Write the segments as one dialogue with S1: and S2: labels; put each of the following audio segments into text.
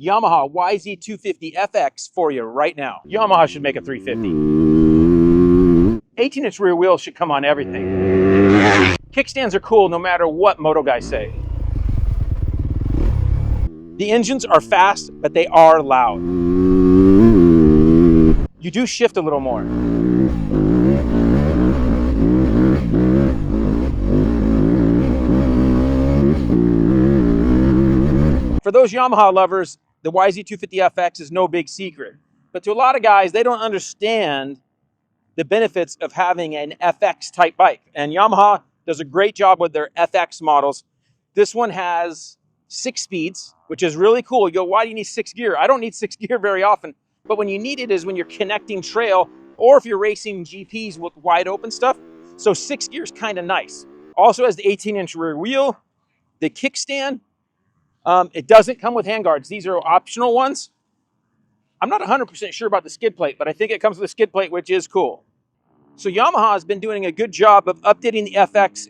S1: Yamaha YZ250FX for you right now. Yamaha should make a 350. 18-inch rear wheels should come on everything. Kickstands are cool no matter what moto guys say. The engines are fast, but they are loud. You do shift a little more. For those Yamaha lovers, the YZ250FX is no big secret. But to a lot of guys, they don't understand the benefits of having an FX type bike. And Yamaha does a great job with their FX models. This one has 6 speeds, which is really cool. You go, why do you need 6 gear? I don't need 6 gear very often, but when you need it is when you're connecting trail or if you're racing GPs with wide open stuff. So 6 gear is kind of nice. Also has the 18-inch rear wheel, the kickstand. It doesn't come with handguards. These are optional ones. I'm not 100% sure about the skid plate, but I think it comes with a skid plate, which is cool. So Yamaha has been doing a good job of updating the FX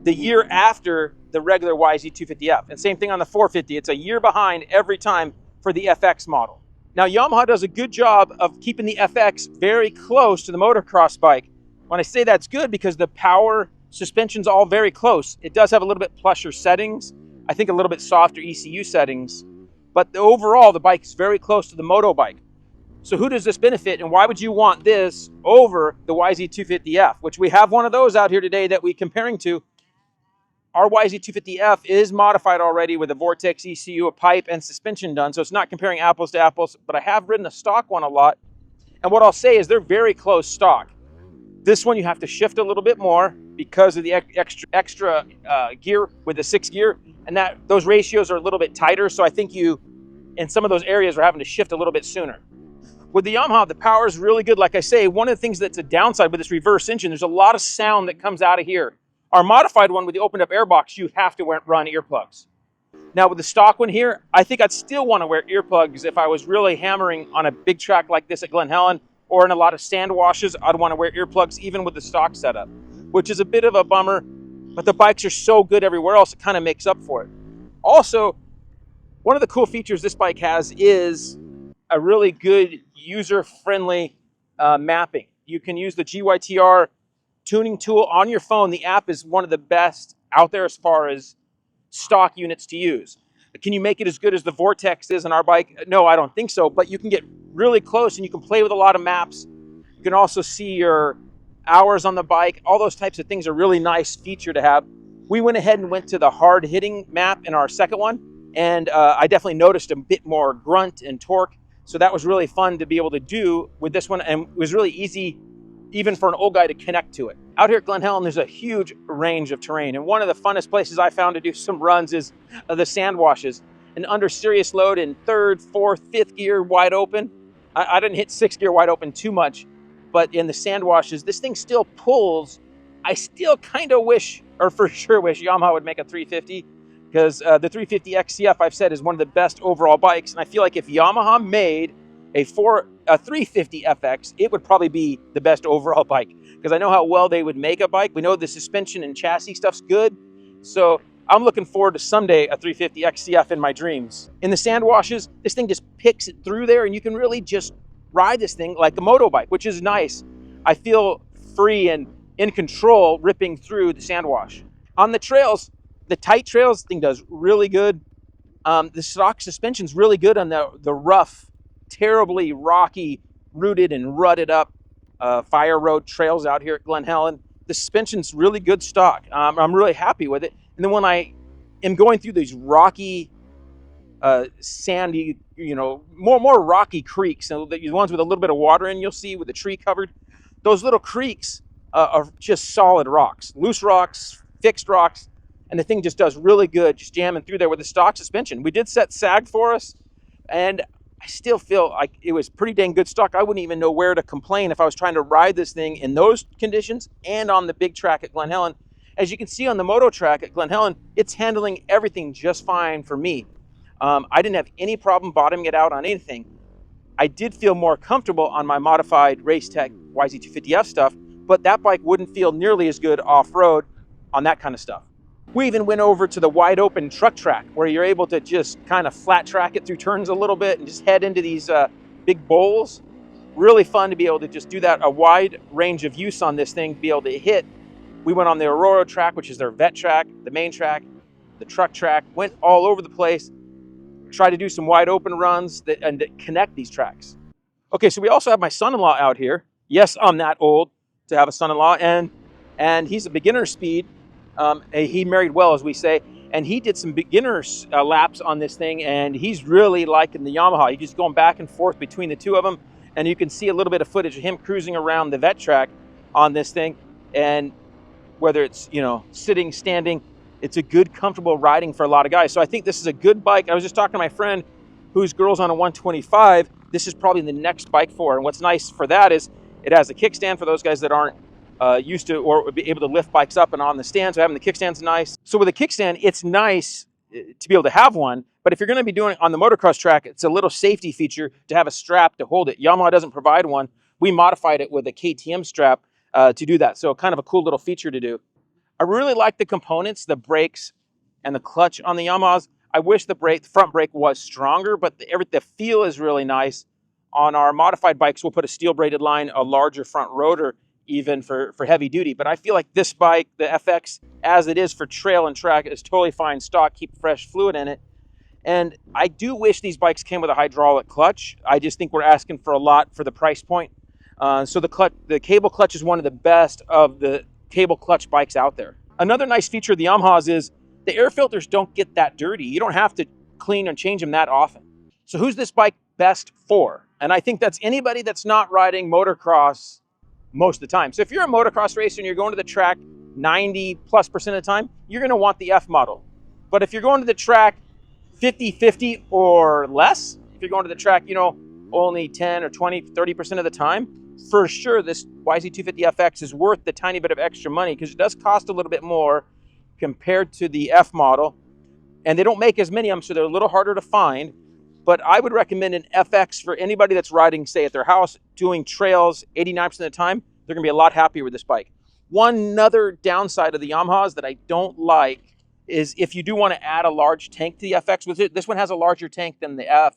S1: the year after the regular YZ250F. And same thing on the 450. It's a year behind every time for the FX model. Now, Yamaha does a good job of keeping the FX very close to the motocross bike. When I say that's good, because the power suspension's all very close. It does have a little bit plusher settings. I think a little bit softer ECU settings. But overall, the bike is very close to the moto bike. So who does this benefit, and why would you want this over the YZ250F, which we have one of those out here today that we're comparing to. Our YZ250F is modified already with a Vortex ECU, a pipe, and suspension done, so it's not comparing apples to apples, but I have ridden a stock one a lot, and what I'll say is they're very close stock. This one you have to shift a little bit more because of the extra gear with the 6 gear, and those ratios are a little bit tighter, so I think you, in some of those areas, are having to shift a little bit sooner. With the Yamaha, the power is really good. Like I say, one of the things that's a downside with this reverse engine, there's a lot of sound that comes out of here. Our modified one with the opened up airbox, you have to run earplugs. Now with the stock one here, I think I'd still want to wear earplugs if I was really hammering on a big track like this at Glen Helen or in a lot of sand washes. I'd want to wear earplugs even with the stock setup, which is a bit of a bummer, but the bikes are so good everywhere else, it kind of makes up for it. Also, one of the cool features this bike has is a really good user-friendly mapping. You can use the GYTR tuning tool on your phone. The app is one of the best out there as far as stock units to use. Can you make it as good as the Vortex is on our bike? No, I don't think so, but you can get really close and you can play with a lot of maps. You can also see your hours on the bike. All those types of things are really nice feature to have. We went ahead and went to the hard hitting map in our second one, and I definitely noticed a bit more grunt and torque. So that was really fun to be able to do with this one, and it was really easy even for an old guy to connect to it. Out here at Glen Helen, there's a huge range of terrain, and one of the funnest places I found to do some runs is the sand washes. And under serious load in 3rd, 4th, 5th gear wide open, I didn't hit 6th gear wide open too much, but in the sand washes, this thing still pulls. I still kind of wish, or for sure wish, Yamaha would make a 350, because the 350 XCF, I've said, is one of the best overall bikes, and I feel like if Yamaha made a 350 FX, it would probably be the best overall bike, because I know how well they would make a bike. We know the suspension and chassis stuff's good, so I'm looking forward to someday a 350 XCF in my dreams. In the sand washes, this thing just picks it through there, and you can really just ride this thing like a moto bike, which is nice. I feel free and in control ripping through the sand wash. On the trails, the tight trails, this thing does really good. The stock suspension's really good on the rough, terribly rocky, rooted and rutted up fire road trails out here at Glen Helen. The suspension's really good stock. I'm really happy with it. And then when I am going through these rocky, sandy, more rocky creeks, and the ones with a little bit of water in, you'll see with the tree covered, those little creeks are just solid rocks, loose rocks, fixed rocks, and the thing just does really good just jamming through there with the stock suspension. We did set sag for us, and I still feel like it was pretty dang good stock. I wouldn't even know where to complain if I was trying to ride this thing in those conditions and on the big track at Glen Helen. As you can see on the moto track at Glen Helen, it's handling everything just fine for me. I didn't have any problem bottoming it out on anything. I did feel more comfortable on my modified Racetech YZ250F stuff, but that bike wouldn't feel nearly as good off-road on that kind of stuff. We even went over to the wide open truck track where you're able to just kind of flat track it through turns a little bit and just head into these big bowls. Really fun to be able to just do that, a wide range of use on this thing, to be able to hit. We went on the Aurora track, which is their vet track, the main track, the truck track, went all over the place, tried to do some wide open runs and connect these tracks. Okay, so we also have my son-in-law out here. Yes, I'm that old to have a son-in-law, and he's a beginner speed. He married well, as we say, and he did some beginner laps on this thing, and he's really liking the Yamaha. He's just going back and forth between the two of them, and you can see a little bit of footage of him cruising around the vet track on this thing, and whether it's, you know, sitting, standing, it's a good, comfortable riding for a lot of guys. So I think this is a good bike. I was just talking to my friend whose girl's on a 125. This is probably the next bike for her. And what's nice for that is it has a kickstand for those guys that aren't used to or would be able to lift bikes up and on the stand. So having the kickstand's nice. So with a kickstand, it's nice to be able to have one. But if you're going to be doing it on the motocross track, it's a little safety feature to have a strap to hold it. Yamaha doesn't provide one. We modified it with a KTM strap to do that. So kind of a cool little feature to do. I really like the components, the brakes and the clutch on the Yamahas. I wish the front brake was stronger, but the feel is really nice. On our modified bikes, we'll put a steel braided line, a larger front rotor, even for heavy duty. But I feel like this bike, the FX, as it is for trail and track, is totally fine stock, keep fresh fluid in it. And I do wish these bikes came with a hydraulic clutch. I just think we're asking for a lot for the price point. So the cable clutch is one of the best of the cable clutch bikes out there. Another nice feature of the Yamahas is the air filters don't get that dirty. You don't have to clean and change them that often. So who's this bike best for? And I think that's anybody that's not riding motocross most of the time. So if you're a motocross racer and you're going to the track 90+% of the time, you're going to want the F model. But if you're going to the track 50-50 or less, if you're going to the track, you know, only 10 or 20, 30% of the time, for sure this YZ250FX is worth the tiny bit of extra money because it does cost a little bit more compared to the F model. And they don't make as many of them, so they're a little harder to find. But I would recommend an FX for anybody that's riding, say, at their house, doing trails 89% of the time. They're going to be a lot happier with this bike. One other downside of the Yamahas that I don't like is if you do want to add a large tank to the FX. This one has a larger tank than the F.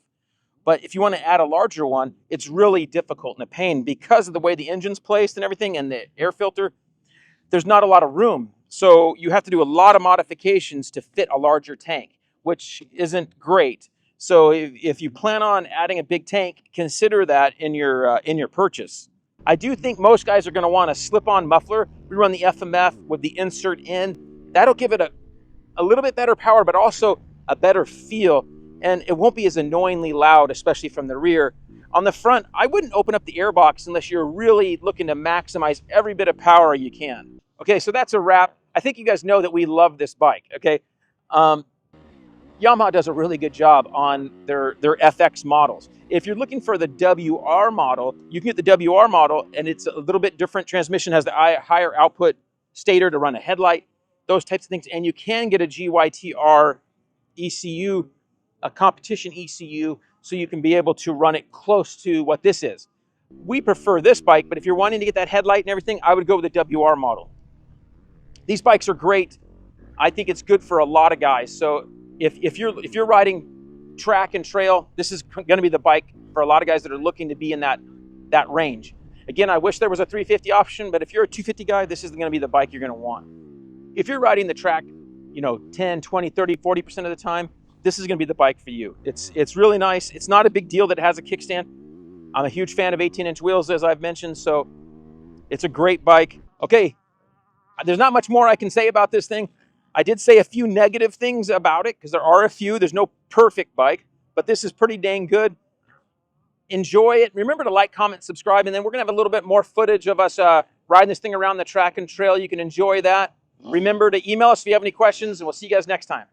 S1: But if you want to add a larger one, it's really difficult and a pain because of the way the engine's placed and everything and the air filter. There's not a lot of room. So you have to do a lot of modifications to fit a larger tank, which isn't great. So if you plan on adding a big tank, consider that in your purchase. I do think most guys are going to want a slip-on muffler. We run the FMF with the insert in. That'll give it a little bit better power, but also a better feel. And it won't be as annoyingly loud, especially from the rear. On the front, I wouldn't open up the airbox unless you're really looking to maximize every bit of power you can. Okay, so that's a wrap. I think you guys know that we love this bike, okay? Yamaha does a really good job on their FX models. If you're looking for the WR model, you can get the WR model, and it's a little bit different. Transmission has the higher output stator to run a headlight, those types of things. And you can get a GYTR ECU, a competition ECU, so you can be able to run it close to what this is. We prefer this bike, but if you're wanting to get that headlight and everything, I would go with the WR model. These bikes are great. I think it's good for a lot of guys. So if you're riding track and trail, this is going to be the bike for a lot of guys that are looking to be in that range. Again, I wish there was a 350 option, but if you're a 250 guy, this is going to be the bike you're going to want. If you're riding the track, you know, 10, 20, 30, 40% of the time, this is going to be the bike for you. It's really nice. It's not a big deal that it has a kickstand. I'm a huge fan of 18-inch wheels, as I've mentioned, so it's a great bike. Okay, there's not much more I can say about this thing. I did say a few negative things about it, because there are a few. There's no perfect bike, but this is pretty dang good. Enjoy it. Remember to like, comment, subscribe, and then we're going to have a little bit more footage of us riding this thing around the track and trail. You can enjoy that. Remember to email us if you have any questions, and we'll see you guys next time.